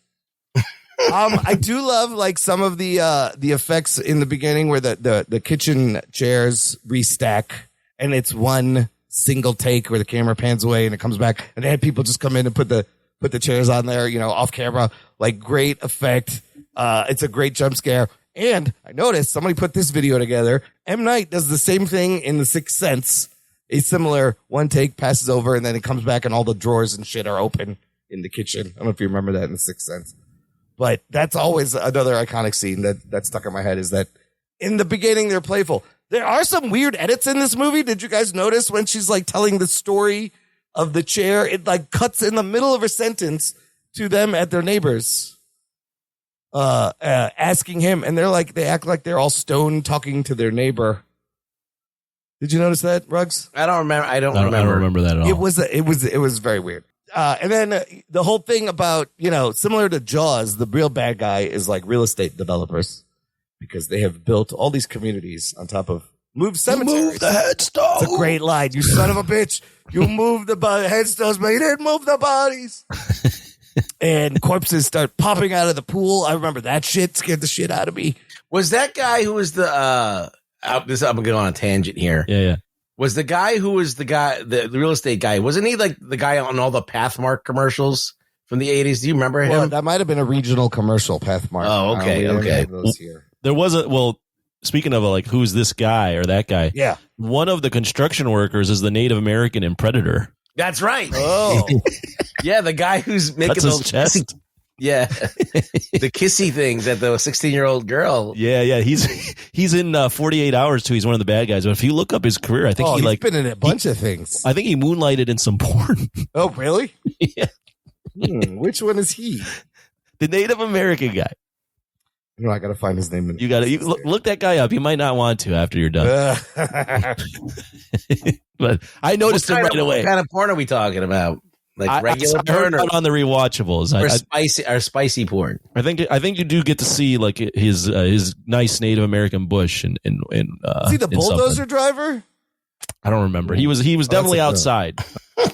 Speaker 1: I do love like some of the effects in the beginning where the kitchen chairs restack and it's one single take where the camera pans away and it comes back and then people just come in and put the chairs on there, off camera. Like great effect. It's a great jump scare. And I noticed somebody put this video together. M. Night does the same thing in The Sixth Sense. A similar one take passes over and then it comes back and all the drawers and shit are open in the kitchen. I don't know if you remember that in The Sixth Sense. But that's always another iconic scene that stuck in my head is that in the beginning, they're playful. There are some weird edits in this movie. Did you guys notice when she's like telling the story of the chair? It like cuts in the middle of her sentence to them at their neighbors, asking him. And they act like they're all stoned talking to their neighbor. Did you notice that, Ruggs?
Speaker 4: I don't remember. I don't
Speaker 2: I don't remember that at all.
Speaker 1: It was very weird. And then the whole thing about, similar to Jaws, the real bad guy is like real estate developers because they have built all these communities on top of moved cemeteries.
Speaker 2: Move the headstone.
Speaker 1: It's a great line. You son of a bitch. You moved the headstones, but you didn't move the bodies. And corpses start popping out of the pool. I remember that shit scared the shit out of me.
Speaker 4: Was that guy who was I'm going to go on a tangent here.
Speaker 2: Yeah.
Speaker 4: Was the guy who was the real estate guy? Wasn't he like the guy on all the Pathmark commercials? from the 80s? Do you remember him?
Speaker 1: Well, that might have been a regional commercial, Pathmark.
Speaker 4: Oh, okay, okay.
Speaker 1: Those here.
Speaker 2: There was speaking of like, who's this guy or that guy?
Speaker 1: Yeah.
Speaker 2: One of the construction workers is the Native American in Predator.
Speaker 4: That's right.
Speaker 1: Oh.
Speaker 4: Yeah, the guy who's making
Speaker 2: That's his chest.
Speaker 4: Yeah. The kissy things at the 16-year-old girl.
Speaker 2: Yeah. He's in 48 Hours too. He's one of the bad guys. But if you look up his career, I think
Speaker 1: he's been in a bunch of things.
Speaker 2: I think he moonlighted in some porn.
Speaker 1: Oh, really?
Speaker 2: Yeah.
Speaker 1: Which one is he?
Speaker 2: The Native American guy.
Speaker 1: No, I got to find his name.
Speaker 2: You got to look that guy up. You might not want to after you're done. But I noticed him right away.
Speaker 4: What kind of porn are we talking about? Like regular
Speaker 2: I heard
Speaker 4: porn or
Speaker 2: on the rewatchables,
Speaker 4: or spicy porn?
Speaker 2: I think you do get to see like his nice Native American bush and
Speaker 1: is he the bulldozer driver?
Speaker 2: I don't remember. He was definitely outside.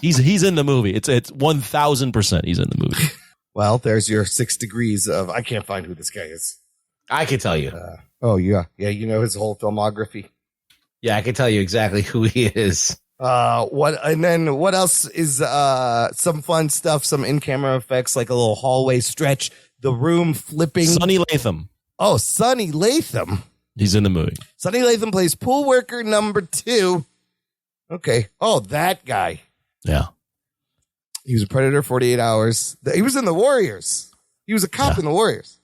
Speaker 2: He's in the movie. It's 1000% he's in the movie.
Speaker 1: Well, there's your 6 degrees of I can't find who this guy is.
Speaker 4: I can tell you.
Speaker 1: Yeah, you know his whole filmography.
Speaker 4: Yeah, I can tell you exactly who he is.
Speaker 1: What else is some fun stuff, some in-camera effects, like a little hallway stretch, the room flipping.
Speaker 2: Sonny Latham.
Speaker 1: Oh, Sonny Latham.
Speaker 2: He's in the movie.
Speaker 1: Sonny Latham plays pool worker number 2. Okay. Oh, that guy.
Speaker 2: Yeah.
Speaker 1: He was a Predator, 48 Hours. He was in the Warriors. He was a cop in the Warriors.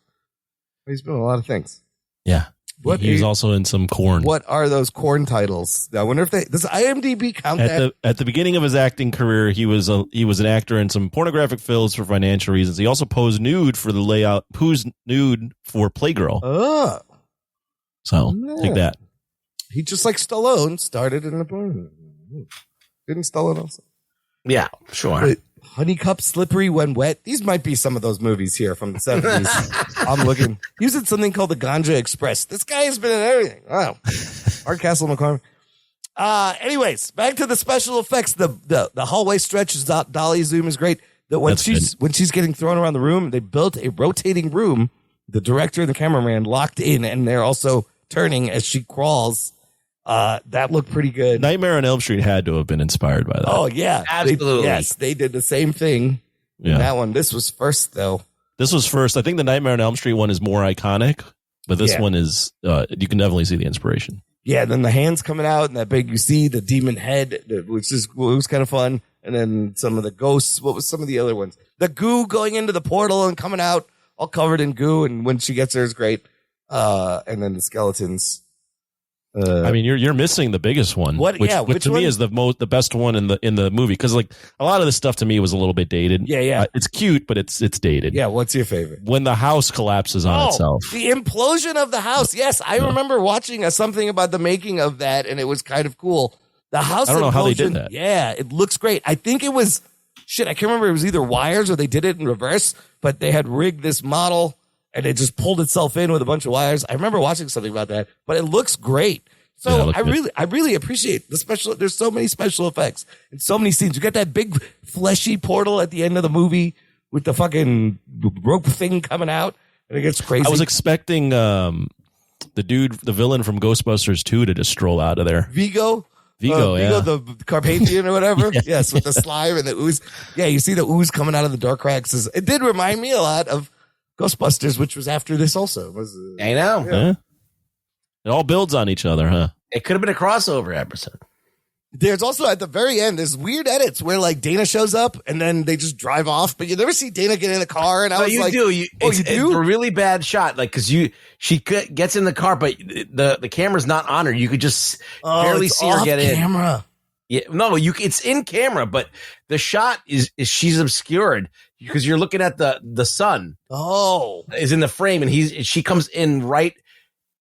Speaker 1: He's been in a lot of things.
Speaker 2: Yeah. He was also in some Korn.
Speaker 1: What are those Korn titles? I wonder if does IMDb count that?
Speaker 2: At the beginning of his acting career, he was an actor in some pornographic films for financial reasons. He also posed nude for the layout. Posed nude for Playgirl.
Speaker 1: Oh,
Speaker 2: so take that.
Speaker 1: He just like Stallone started in a porn. Didn't Stallone also?
Speaker 4: Yeah, sure.
Speaker 1: Honeycup, Slippery When Wet. These might be some of those movies here from the 70s. I'm looking. He was in something called the Ganja Express. This guy has been in everything. Wow. Art Castle McCormick. Anyways, back to the special effects. The hallway stretch, dolly zoom is great. When she's getting thrown around the room, they built a rotating room. The director and the cameraman locked in, and they're also turning as she crawls. That looked pretty good.
Speaker 2: Nightmare on Elm Street had to have been inspired by that.
Speaker 1: Oh, yeah.
Speaker 4: Absolutely.
Speaker 1: They did the same thing.
Speaker 2: Yeah.
Speaker 1: That one. This was first, though.
Speaker 2: This was first. I think the Nightmare on Elm Street one is more iconic, but this one is, you can definitely see the inspiration.
Speaker 1: Yeah, then the hands coming out and that big, you see the demon head, which was kind of fun. And then some of the ghosts. What was some of the other ones? The goo going into the portal and coming out all covered in goo. And when she gets there is great. And then the skeletons.
Speaker 2: I mean, you're missing the biggest one, which to me is the best one in the movie, because like a lot of this stuff to me was a little bit dated.
Speaker 1: Yeah.
Speaker 2: It's cute, but it's dated.
Speaker 1: Yeah. What's your favorite?
Speaker 2: When the house collapses on itself.
Speaker 1: The implosion of the house. Yes, I remember watching something about the making of that, and it was kind of cool. The house.
Speaker 2: I don't know how they did that.
Speaker 1: Yeah, it looks great. I think it was I can't remember. It was either wires or they did it in reverse, but they had rigged this model. And it just pulled itself in with a bunch of wires. I remember watching something about that, but it looks great. So I really appreciate the special. There's so many special effects and so many scenes. You got that big fleshy portal at the end of the movie with the fucking rope thing coming out, and it gets crazy.
Speaker 2: I was expecting the villain from Ghostbusters 2 to just stroll out of there.
Speaker 1: Vigo, the Carpathian or whatever. Yes, with the slime and the ooze. Yeah, you see the ooze coming out of the door cracks. It did remind me a lot of Ghostbusters, which was after this also.
Speaker 4: I know.
Speaker 2: Yeah. It all builds on each other, huh?
Speaker 4: It could have been a crossover episode.
Speaker 1: There's also at the very end, there's weird edits where like Dana shows up and then they just drive off, but you never see Dana get in the car. And I was like,
Speaker 4: you do. It's a really bad shot. Like, cause she gets in the car, but the camera's not on her. You could just barely see her get in.
Speaker 1: Camera.
Speaker 4: Yeah, no, it's in camera, but the shot is she's obscured because you're looking at the sun.
Speaker 1: Oh,
Speaker 4: is in the frame, and she comes in right,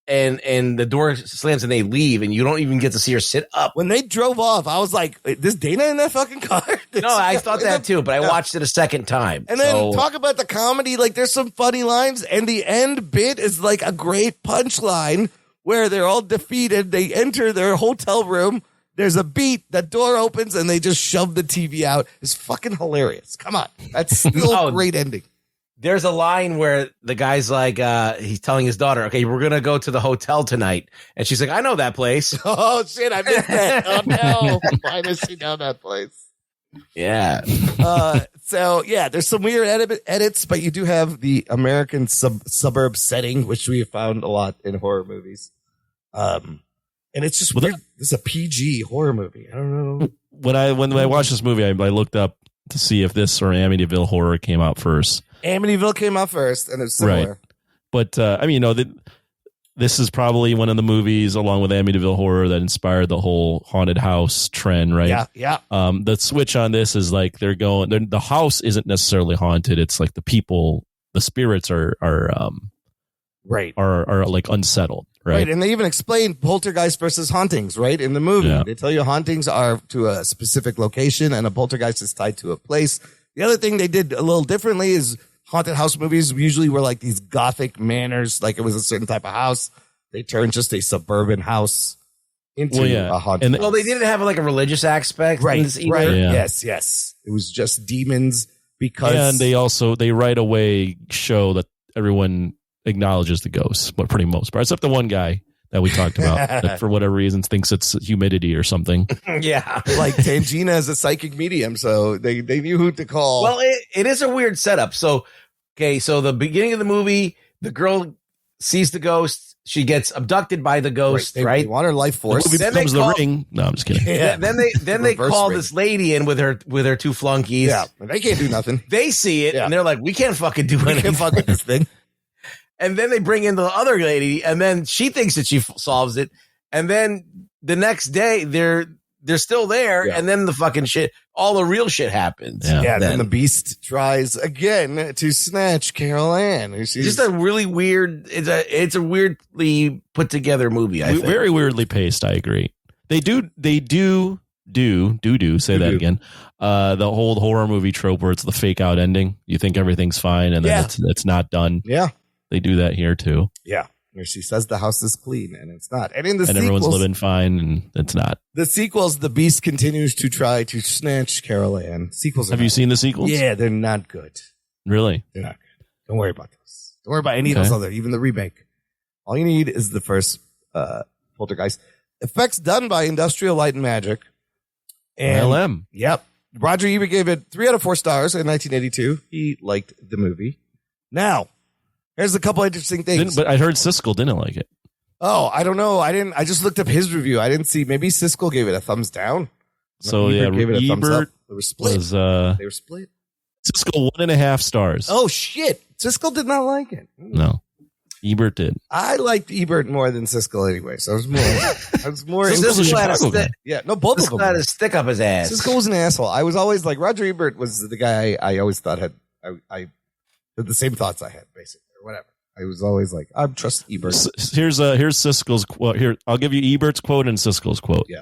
Speaker 4: and the door slams, and they leave, and you don't even get to see her sit up.
Speaker 1: When they drove off, I was like, "Is Dana in that fucking car?"
Speaker 4: No, I thought that too, but I watched it a second time.
Speaker 1: And then talk about the comedy. Like, there's some funny lines, and the end bit is like a great punchline where they're all defeated. They enter their hotel room. There's a beat, the door opens, and they just shove the TV out. It's fucking hilarious. Come on. That's still a great ending.
Speaker 4: There's a line where the guy's like, he's telling his daughter, okay, we're going to go to the hotel tonight. And she's like, I know that place.
Speaker 1: Oh, shit, I missed that. Oh, no. I didn't see down that place.
Speaker 4: Yeah.
Speaker 1: So yeah, there's some weird edits, but you do have the American suburb setting, which we have found a lot in horror movies. And it's just weird. This is a PG horror movie. I don't know.
Speaker 2: When I watched this movie, I looked up to see if this or Amityville Horror came out first.
Speaker 1: Amityville came out first, and it's similar.
Speaker 2: Right. But I mean, this is probably one of the movies, along with Amityville Horror, that inspired the whole haunted house trend, right?
Speaker 1: Yeah.
Speaker 2: The switch on this is like the house isn't necessarily haunted. It's like the people, the spirits are like unsettled, right?
Speaker 1: And they even explain poltergeist versus hauntings, right? In the movie, They tell you hauntings are to a specific location, and a poltergeist is tied to a place. The other thing they did a little differently is haunted house movies usually were like these gothic manors, like it was a certain type of house. They turned just a suburban house into a haunted house.
Speaker 4: Well, they didn't have like a religious aspect.
Speaker 1: Right.
Speaker 2: Yeah.
Speaker 1: Yes. It was just demons because.
Speaker 2: And they right away show that everyone acknowledges the ghosts, but pretty most part, except the one guy that we talked about that for whatever reason thinks it's humidity or something.
Speaker 4: Yeah.
Speaker 1: Like Tangina is a psychic medium, so they knew who to call.
Speaker 4: Well, it is a weird setup. So the beginning of the movie, the girl sees the ghost. She gets abducted by the ghost, right?
Speaker 1: They want her life force.
Speaker 2: The movie becomes the ring. No, I'm just kidding.
Speaker 4: Yeah. Then they call this lady in with her two flunkies.
Speaker 1: Yeah, they can't do nothing.
Speaker 4: They see it and they're like, we can't fucking do anything.
Speaker 1: We can't fuck with this thing.
Speaker 4: And then they bring in the other lady, and then she thinks that she solves it. And then the next day, they're still there, and then the fucking shit, all the real shit happens.
Speaker 1: Yeah, then the beast tries again to snatch Carol Ann.
Speaker 4: It's just a really weird. It's a weirdly put together movie. I think.
Speaker 2: Very weirdly paced. I agree. They do say that again. The whole horror movie trope where it's the fake out ending. You think everything's fine, and then it's not done.
Speaker 1: Yeah.
Speaker 2: They do that here too.
Speaker 1: Yeah. Where she says the house is clean and it's not. And in the sequels,
Speaker 2: everyone's living fine and it's not.
Speaker 1: The sequels, the beast continues to try to snatch Carol Ann. Sequels.
Speaker 2: Have you seen the sequels?
Speaker 1: Yeah, they're not good.
Speaker 2: Really?
Speaker 1: They're not good. Don't worry about those. Don't worry about any of those other, even the remake. All you need is the first Poltergeist. Effects done by Industrial Light and Magic. And,
Speaker 2: LM.
Speaker 1: Yep. Roger Ebert gave it 3 out of 4 stars in 1982. He liked the movie. Now, there's a couple interesting things.
Speaker 2: But I heard Siskel didn't like it.
Speaker 1: Oh, I don't know. I just looked up his review. I didn't see. Maybe Siskel gave it a thumbs down.
Speaker 2: So
Speaker 1: Ebert gave it a thumbs up.
Speaker 2: Ebert
Speaker 1: They were split. They were split.
Speaker 2: Siskel 1.5 stars.
Speaker 1: Oh shit! Siskel did not like it.
Speaker 2: No, Ebert did.
Speaker 1: I liked Ebert more than Siskel anyway. So I was more.
Speaker 4: Siskel had a stick.
Speaker 1: Yeah, no, both of them
Speaker 4: had a stick up his ass.
Speaker 1: Siskel was an asshole. I was always like Roger Ebert was the guy I always thought had I had the same thoughts I had basically. Whatever. I was always like, I trust Ebert.
Speaker 2: Here's Siskel's quote. Here, I'll give you Ebert's quote and Siskel's quote.
Speaker 1: Yeah.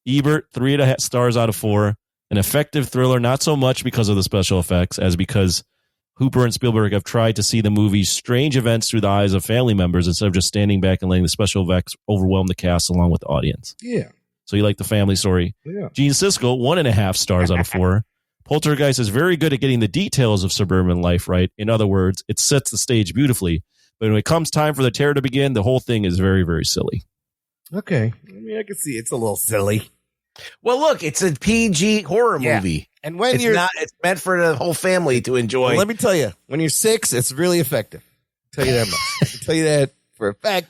Speaker 2: Ebert, 3.5 stars out of 4. An effective thriller, not so much because of the special effects as because Hooper and Spielberg have tried to see the movie's strange events through the eyes of family members instead of just standing back and letting the special effects overwhelm the cast along with the audience.
Speaker 1: Yeah.
Speaker 2: So you like the family story.
Speaker 1: Yeah.
Speaker 2: Gene Siskel, 1.5 stars out of 4. Poltergeist is very good at getting the details of suburban life right. In other words, it sets the stage beautifully. But when it comes time for the terror to begin, the whole thing is very, very silly.
Speaker 1: Okay. I mean, I can see it's a little silly.
Speaker 4: Well, look, it's a PG horror movie.
Speaker 1: And when
Speaker 4: it's meant for the whole family to enjoy.
Speaker 1: Well, let me tell you, when you're 6, it's really effective. I'll tell you that much. I can tell you that for a fact.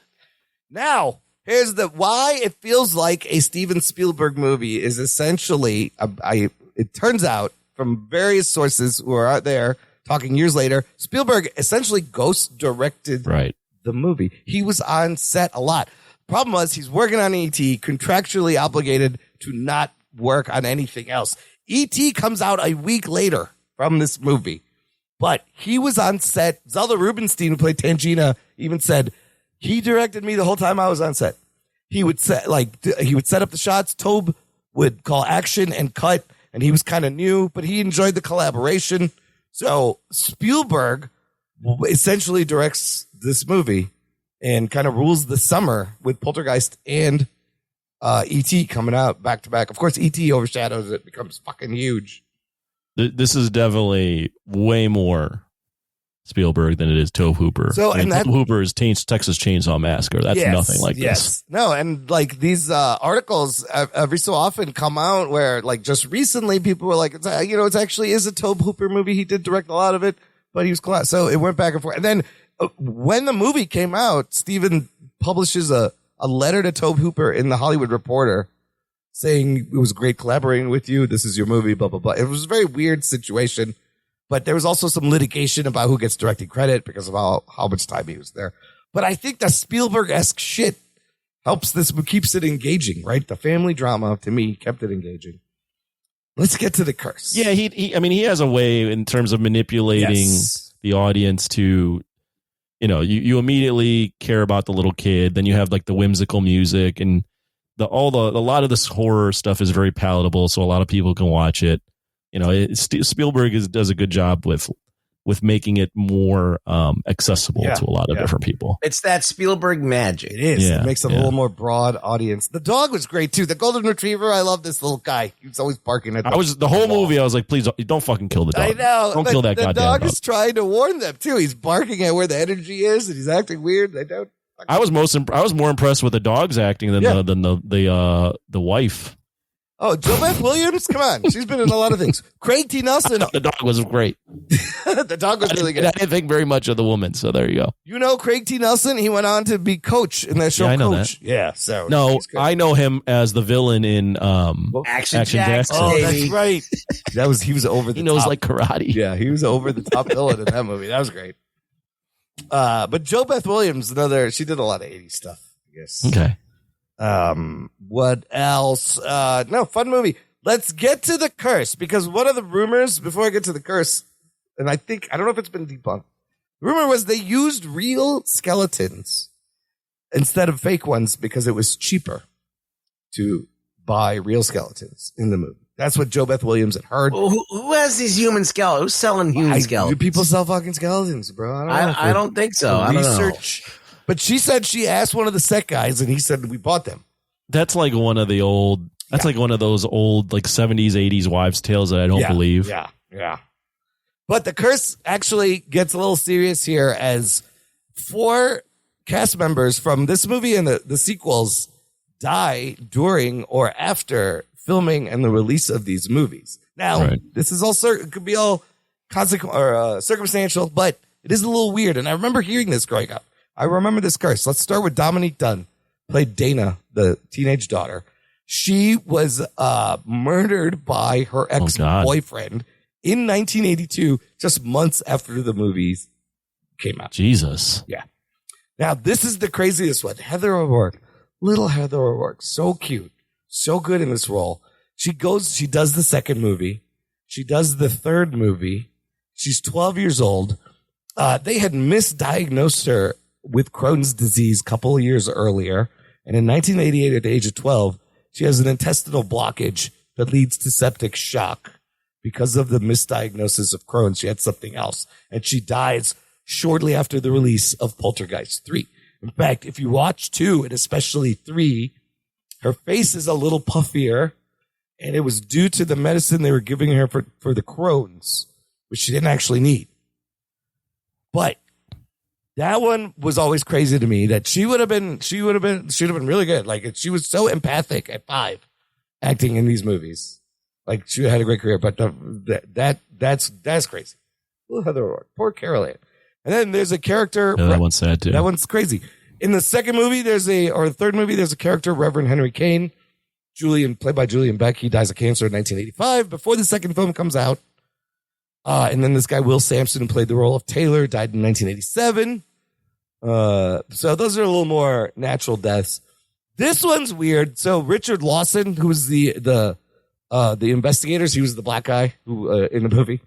Speaker 1: Now, here's why it feels like a Steven Spielberg movie is essentially, it turns out, from various sources who are out there talking years later, Spielberg essentially ghost directed the movie. He was on set a lot. Problem was he's working on E.T., contractually obligated to not work on anything else. E.T. comes out a week later from this movie, but he was on set. Zelda Rubinstein, who played Tangina, even said he directed me the whole time I was on set. He would set up the shots. Tobe would call action and cut. And he was kind of new, but he enjoyed the collaboration. So Spielberg essentially directs this movie and kind of rules the summer with Poltergeist and E.T. coming out back to back. Of course, E.T. overshadows it, becomes fucking huge.
Speaker 2: This is definitely way more Spielberg than it is Tobe Hooper.
Speaker 1: So,
Speaker 2: I mean, Tobe Hooper is Texas Chainsaw Massacre. That's nothing like this.
Speaker 1: No, and like these articles every so often come out where like just recently people were like, it's actually is a Tobe Hooper movie. He did direct a lot of it, but he was class. So it went back and forth. And then when the movie came out, Steven publishes a letter to Tobe Hooper in the Hollywood Reporter saying it was great collaborating with you. This is your movie, blah, blah, blah. It was a very weird situation. But there was also some litigation about who gets directing credit because of how much time he was there. But I think the Spielberg-esque shit helps this, keeps it engaging, right? The family drama, to me, kept it engaging. Let's get to the curse.
Speaker 2: Yeah, he has a way in terms of manipulating the audience to, you immediately care about the little kid. Then you have like the whimsical music and a lot of this horror stuff is very palatable, so a lot of people can watch it. Spielberg does a good job with making it more accessible to a lot of different people.
Speaker 4: It's that Spielberg magic.
Speaker 1: It is. It makes it a little more broad audience. The dog was great too. The golden retriever. I love this little guy. He was always barking at
Speaker 2: the whole movie. I was like, please don't fucking kill the dog.
Speaker 1: I know.
Speaker 2: Don't kill that goddamn dog.
Speaker 1: The dog is trying to warn them too. He's barking at where the energy is, and he's acting weird. I was
Speaker 2: more impressed with the dog's acting than the wife.
Speaker 1: Oh, JoBeth Williams? Come on. She's been in a lot of things. Craig T. Nelson.
Speaker 2: The dog was great.
Speaker 1: The dog was really good.
Speaker 2: I didn't think very much of the woman, so there you go.
Speaker 1: Craig T. Nelson? He went on to be Coach in that show,
Speaker 2: I know
Speaker 1: Coach.
Speaker 2: that.
Speaker 1: Yeah, so.
Speaker 2: No, I know him as the villain in
Speaker 4: Action Jackson.
Speaker 1: Oh, that's right. He was over the top.
Speaker 2: He knows like karate.
Speaker 1: Yeah, he was over the top villain in that movie. That was great. But JoBeth Williams, she did a lot of 80s stuff, I guess.
Speaker 2: Okay.
Speaker 1: What else? No, fun movie. Let's get to the curse, because one of the rumors before I get to the curse, and I don't know if it's been debunked. The rumor was they used real skeletons instead of fake ones because it was cheaper to buy real skeletons in the movie. That's what JoBeth Williams had heard.
Speaker 4: Well, who has these human skeletons? Who's selling human skeletons?
Speaker 1: Do people sell fucking skeletons, bro?
Speaker 4: I don't think so. I don't know.
Speaker 1: But she said she asked one of the set guys, and he said we bought them.
Speaker 2: That's like one of the old. That's like one of those old like 70s, 80s wives' tales that I don't believe.
Speaker 1: Yeah. But the curse actually gets a little serious here, as 4 cast members from this movie and the sequels die during or after filming and the release of these movies. Now, this is it could be all circumstantial, but it is a little weird. And I remember hearing this growing up. I remember this curse. Let's start with Dominique Dunn, played Dana, the teenage daughter. She was murdered by her ex-boyfriend in 1982, just months after the movies came out.
Speaker 2: Jesus.
Speaker 1: Yeah. Now, this is the craziest one. Heather O'Rourke. Little Heather O'Rourke. So cute. So good in this role. She does the second movie. She does the third movie. She's 12 years old. They had misdiagnosed her with Crohn's disease a couple of years earlier. And in 1988, at the age of 12, she has an intestinal blockage that leads to septic shock. Because of the misdiagnosis of Crohn's, she had something else. And she dies shortly after the release of Poltergeist 3. In fact, if you watch 2, and especially 3, her face is a little puffier. And it was due to the medicine they were giving her for the Crohn's, which she didn't actually need. But that one was always crazy to me, that she would have been really good. Like, she was so empathic at 5 acting in these movies. Like, she had a great career, but that's crazy. Little Heather O'Rourke, poor Carol Ann. And then there's a character.
Speaker 2: Yeah, that one's sad too.
Speaker 1: That one's crazy. In the second movie, the third movie, there's a character, Reverend Henry Kane, played by Julian Beck. He dies of cancer in 1985 before the second film comes out. And then this guy, Will Sampson, who played the role of Taylor, died in 1987. So those are a little more natural deaths. This one's weird. So Richard Lawson, who was the investigators, he was the black guy who in the movie.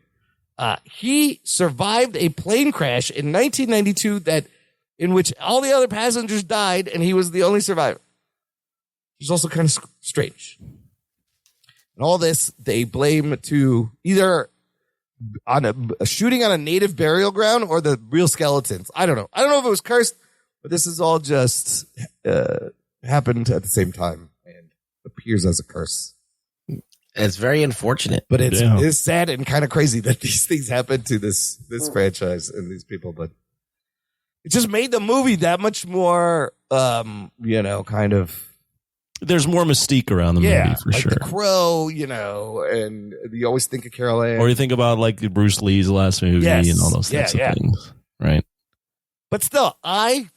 Speaker 1: He survived a plane crash in 1992 in which all the other passengers died, and he was the only survivor. Which is also kind of strange. And all this they blame to either on a shooting on a native burial ground or the real skeletons. I don't know. I don't know if it was cursed, but this is all just happened at the same time and appears as a curse.
Speaker 4: It's very unfortunate.
Speaker 1: But it's sad and kind of crazy that these things happen to this franchise and these people. But it just made the movie that much more, kind of.
Speaker 2: There's more mystique around the movie for
Speaker 1: like
Speaker 2: sure.
Speaker 1: The Crow, and you always think of Carol Ann.
Speaker 2: Or you think about like Bruce Lee's last movie and all those types of things, right?
Speaker 1: But still, I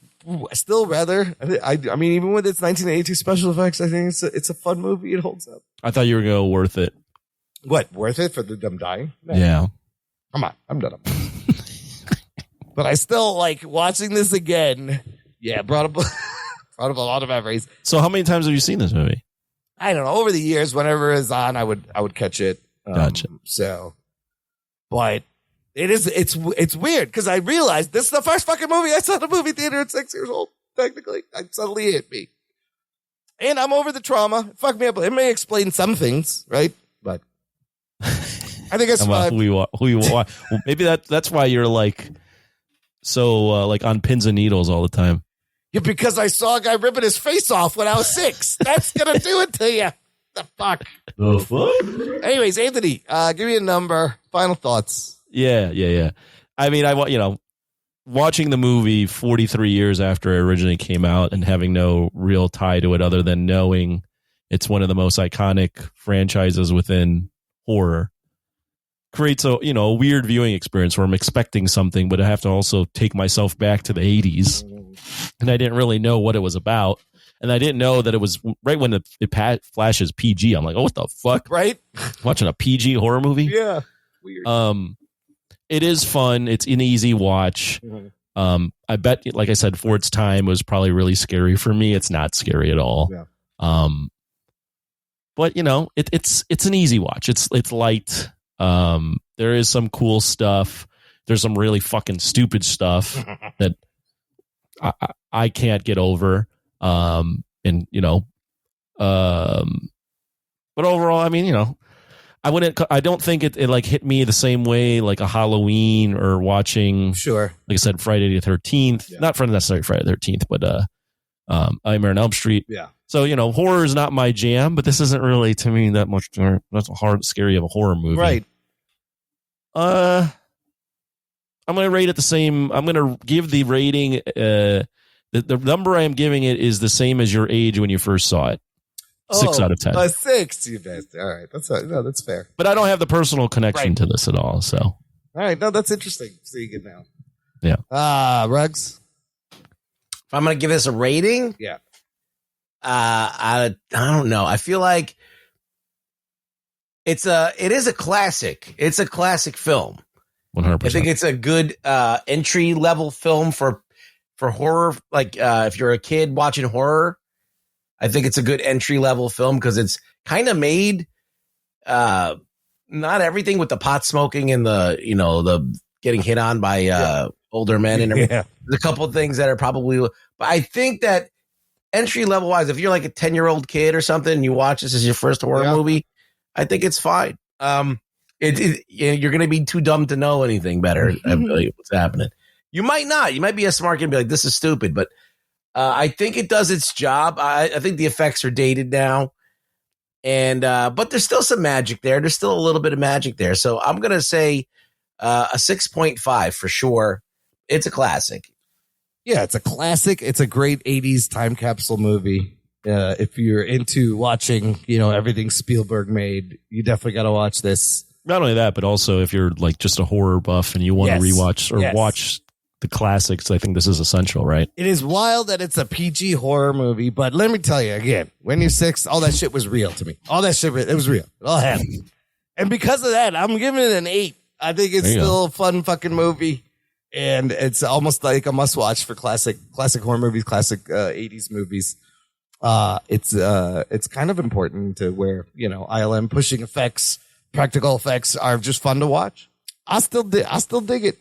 Speaker 1: still rather. I mean, even with its 1982 special effects, I think it's a fun movie. It holds up.
Speaker 2: I thought you were going to go worth it.
Speaker 1: What, worth it for them dying? No.
Speaker 2: Yeah.
Speaker 1: Come on, I'm done. But I still like watching this again. Yeah, brought up a lot of memories.
Speaker 2: So how many times have you seen this movie?
Speaker 1: I don't know. Over the years, whenever it's on, I would catch it.
Speaker 2: Gotcha.
Speaker 1: So, but it's weird because I realized this is the first fucking movie I saw in the movie theater at 6 years old. Technically, it suddenly hit me, and I'm over the trauma. It fucked me up. It may explain some things, right? But I think it's
Speaker 2: who you well, maybe that's why you're like so like on pins and needles all the time.
Speaker 1: Yeah, because I saw a guy ripping his face off when I was 6. That's going to do it to you. The fuck?
Speaker 2: The fuck?
Speaker 1: Anyways, Anthony, give me a number. Final thoughts.
Speaker 2: Yeah. I mean, watching the movie 43 years after it originally came out and having no real tie to it other than knowing it's one of the most iconic franchises within horror creates a weird viewing experience where I'm expecting something, but I have to also take myself back to the 80s. And I didn't really know what it was about. And I didn't know that it was right when it flashes PG. I'm like, oh, what the fuck?
Speaker 1: Right?
Speaker 2: Watching a PG horror movie?
Speaker 1: Yeah. Weird.
Speaker 2: It is fun. It's an easy watch. Mm-hmm. I bet, like I said, for its time, it was probably really scary for me. It's not scary at all.
Speaker 1: Yeah.
Speaker 2: But it's an easy watch. It's light. There is some cool stuff. There's some really fucking stupid stuff that I can't get over. But overall, I mean, I don't think it like hit me the same way like a Halloween or watching,
Speaker 1: sure,
Speaker 2: like I said, Friday the 13th, not necessarily Friday the 13th, but Nightmare on Elm Street.
Speaker 1: Yeah.
Speaker 2: So, horror is not my jam, but this isn't really to me that much. That's scary of a horror movie.
Speaker 1: Right.
Speaker 2: I'm going to rate it the same. I'm going to give the rating. The number I am giving it is the same as your age when you first saw it. 6 out of 10.
Speaker 1: A 6, you bastard. All right. That's fair.
Speaker 2: But I don't have the personal connection to this at all. So.
Speaker 1: All right. No, that's interesting. Seeing it now.
Speaker 2: Yeah.
Speaker 1: Rugs.
Speaker 4: If I'm going to give this a rating.
Speaker 1: Yeah.
Speaker 4: I don't know. I feel like it is a classic. It's a classic film.
Speaker 2: 100%.
Speaker 4: I think it's a good entry level film for horror. Like if you're a kid watching horror, I think it's a good entry level film because it's kind of made not everything with the pot smoking and the getting hit on by older men and everything. Yeah. There's a couple of things that are probably, but I think that entry level wise, if you're like a 10-year-old kid or something and you watch this as your first horror movie, I think it's fine. You're going to be too dumb to know anything better. What's happening? You might not. You might be a smart kid and be like, this is stupid. But I think it does its job. I think the effects are dated now. And but there's still some magic there. There's still a little bit of magic there. So I'm going to say a 6.5 for sure. It's a classic.
Speaker 1: Yeah, it's a classic. It's a great 80s time capsule movie. If you're into watching, everything Spielberg made, you definitely got to watch this.
Speaker 2: Not only that, but also if you're like just a horror buff and you want to rewatch or watch the classics, I think this is essential, right?
Speaker 1: It is wild that it's a PG horror movie, but let me tell you again, when you're 6, all that shit was real to me. All that shit, it was real. It all happened. And because of that, I'm giving it an 8. I think it's still a fun fucking movie. And it's almost like a must watch for classic horror movies, classic 80s movies. It's kind of important to where, ILM pushing effects, practical effects are just fun to watch. I still dig it.